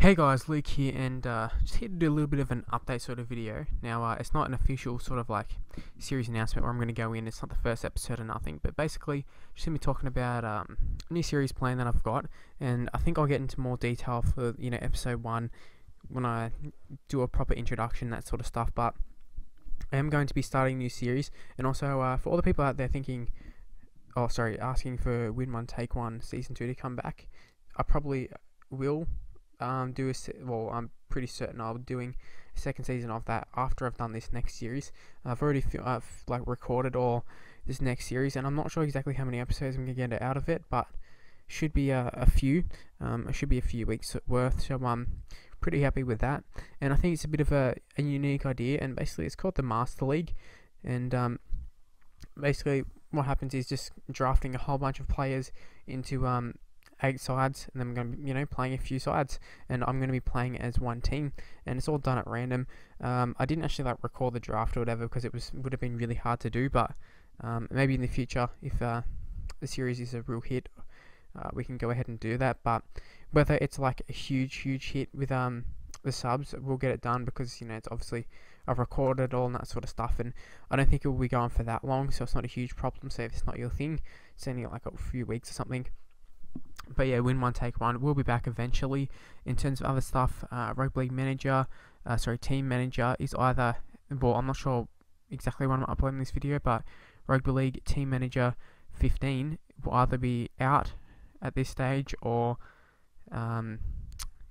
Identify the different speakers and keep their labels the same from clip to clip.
Speaker 1: Hey guys, Luke here, and just here to do a little bit of an update sort of video. Now, it's not an official sort of like series announcement where I'm going to go in. It's not the first episode or nothing, but basically, just going to be talking about a new series plan that I've got, and I think I'll get into more detail for episode 1 when I do a proper introduction, that sort of stuff. But I am going to be starting a new series, and also for all the people out there asking for Win One Take One Season 2 to come back, I probably will. I'm pretty certain I'll be doing a second season of that after I've done this next series. I've already recorded all this next series, and I'm not sure exactly how many episodes I'm gonna get out of it, but should be a few. It should be a few weeks worth, so I'm pretty happy with that. And I think it's a bit of a unique idea, and basically it's called the Master League, and basically what happens is just drafting a whole bunch of players into 8 sides, and then I'm going to be playing a few sides, and I'm going to be playing as one team, and it's all done at random. I didn't actually record the draft or whatever because it would have been really hard to do, but maybe in the future, if the series is a real hit, we can go ahead and do that. But whether it's like a huge hit with the subs, we'll get it done because it's obviously I've recorded all and that sort of stuff, and I don't think it will be going for that long, so it's not a huge problem. So if it's not your thing, it's only like a few weeks or something. But yeah, Win One Take One will be back eventually. In terms of other stuff, Rugby League Manager, Team Manager is either, well, I'm not sure exactly when I'm uploading this video, but Rugby League Team Manager 15 will either be out at this stage or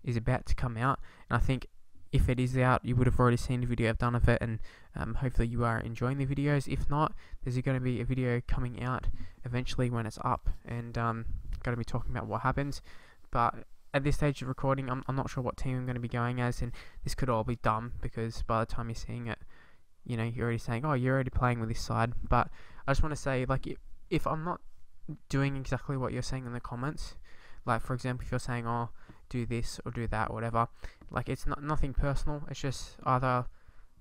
Speaker 1: is about to come out. And I think if it is out, you would have already seen the video I've done of it, and hopefully you are enjoying the videos. If not, there's going to be a video coming out eventually when it's up, and going to be talking about what happens. But at this stage of recording, I'm not sure what team I'm going to be going as, and this could all be dumb because by the time you're seeing it, you're already saying, oh, you're already playing with this side. But I just want to say, if I'm not doing exactly what you're saying in the comments, like for example, if you're saying, oh, do this or do that or whatever, it's nothing personal. It's just either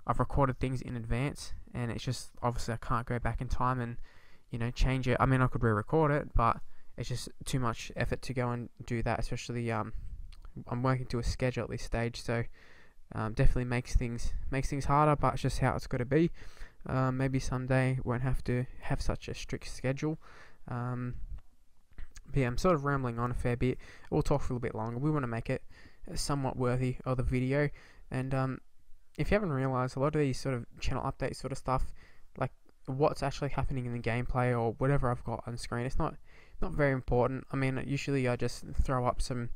Speaker 1: I've recorded things in advance, and it's just obviously I can't go back in time and change it. I mean, I could re-record it, but it's just too much effort to go and do that, especially I'm working to a schedule at this stage, so definitely makes things harder, but it's just how it's got to be. Maybe someday won't have to have such a strict schedule. But yeah, I'm sort of rambling on a fair bit. We'll talk for a little bit longer. We want to make it somewhat worthy of the video, and if you haven't realised, a lot of these sort of channel update sort of stuff, like what's actually happening in the gameplay or whatever I've got on screen, it's not very important. I mean, usually I just throw up some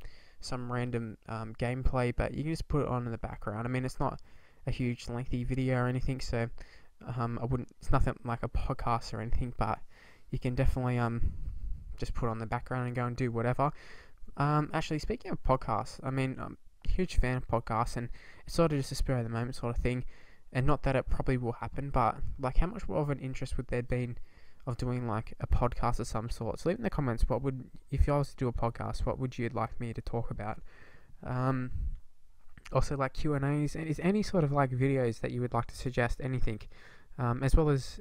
Speaker 1: random gameplay, but you can just put it on in the background. I mean, it's not a huge lengthy video or anything, so it's nothing like a podcast or anything, but you can definitely just put it on the background and go and do whatever. Actually, speaking of podcasts, I mean, I'm a huge fan of podcasts, and it's sort of just a spur of the moment sort of thing, and not that it probably will happen, but how much more of an interest would there been of doing a podcast of some sort? So leave in the comments, if I was to do a podcast, what would you like me to talk about? Also Q&As, and is any sort of videos that you would like to suggest, anything, as well as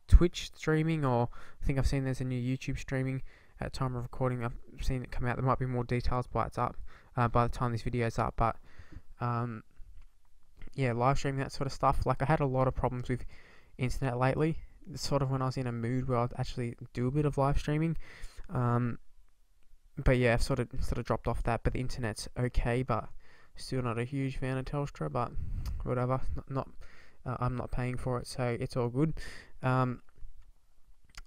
Speaker 1: Twitch streaming, or I think I've seen there's a new YouTube streaming at time of recording. I've seen it come out. There might be more details by the time this video is up, but yeah, live streaming, that sort of stuff. I had a lot of problems with internet lately. It's sort of when I was in a mood where I'd actually do a bit of live streaming, but yeah, I've sort of dropped off that. But the internet's okay, but still not a huge fan of Telstra, but whatever. I'm not paying for it, so it's all good.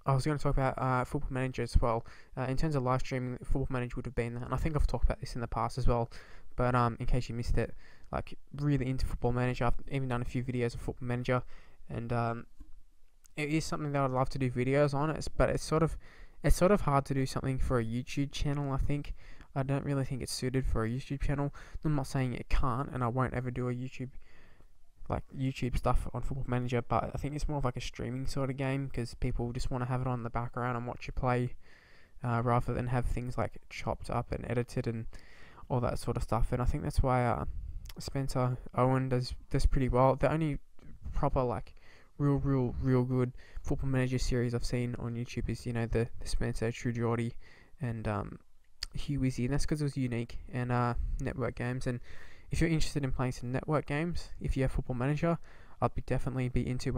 Speaker 1: I was going to talk about Football Manager as well. In terms of live streaming, Football Manager would have been that, and I think I've talked about this in the past as well. But in case you missed it, really into Football Manager. I've even done a few videos of Football Manager, and it is something that I'd love to do videos on. But it's sort of hard to do something for a YouTube channel. I think I don't really think it's suited for a YouTube channel. I'm not saying it can't, and I won't ever do a YouTube stuff on Football Manager, but I think it's more of a streaming sort of game, because people just want to have it on in the background and watch you play, rather than have things chopped up and edited and all that sort of stuff. And I think that's why Spencer Owen does pretty well. The only proper real good Football Manager series I've seen on YouTube is the Spencer True Geordie and Wizzy, and that's because it was unique and network games. And if you're interested in playing some network games, if you have Football Manager, I'll definitely be into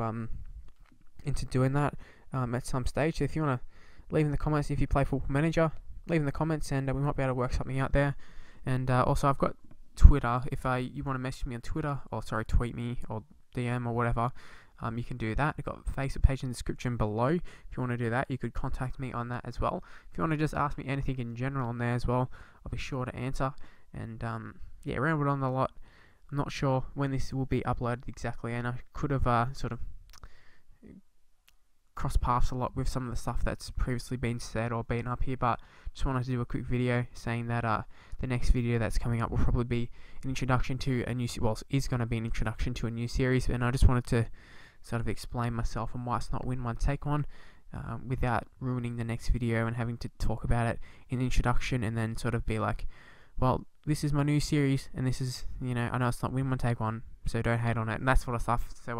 Speaker 1: doing that at some stage. So if you want to leave in the comments if you play Football Manager, leave in the comments, and we might be able to work something out there. And also, I've got Twitter. If you want to message me on Twitter, or tweet me or DM or whatever, you can do that. I've got a Facebook page in the description below. If you want to do that, you could contact me on that as well. If you want to just ask me anything in general on there as well, I'll be sure to answer. And yeah, rambled on a lot. I'm not sure when this will be uploaded exactly, and I could have sort of cross paths a lot with some of the stuff that's previously been said or been up here, but just wanted to do a quick video saying that the next video that's coming up will probably be an introduction to a new is going to be an introduction to a new series, and I just wanted to sort of explain myself and why it's not Win One Take One without ruining the next video and having to talk about it in the introduction and then sort of be like, well, this is my new series and this is, I know it's not Win One Take One, so don't hate on it and that sort of stuff. So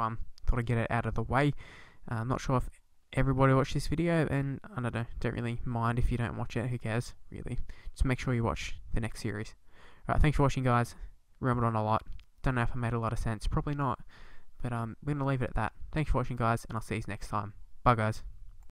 Speaker 1: thought I'd get it out of the way. I'm not sure if everybody watched this video, and I don't really mind if you don't watch it. Who cares, really? Just make sure you watch the next series. Alright, thanks for watching, guys. Rambled on a lot. Don't know if I made a lot of sense. Probably not. But we're going to leave it at that. Thanks for watching, guys, and I'll see you next time. Bye, guys.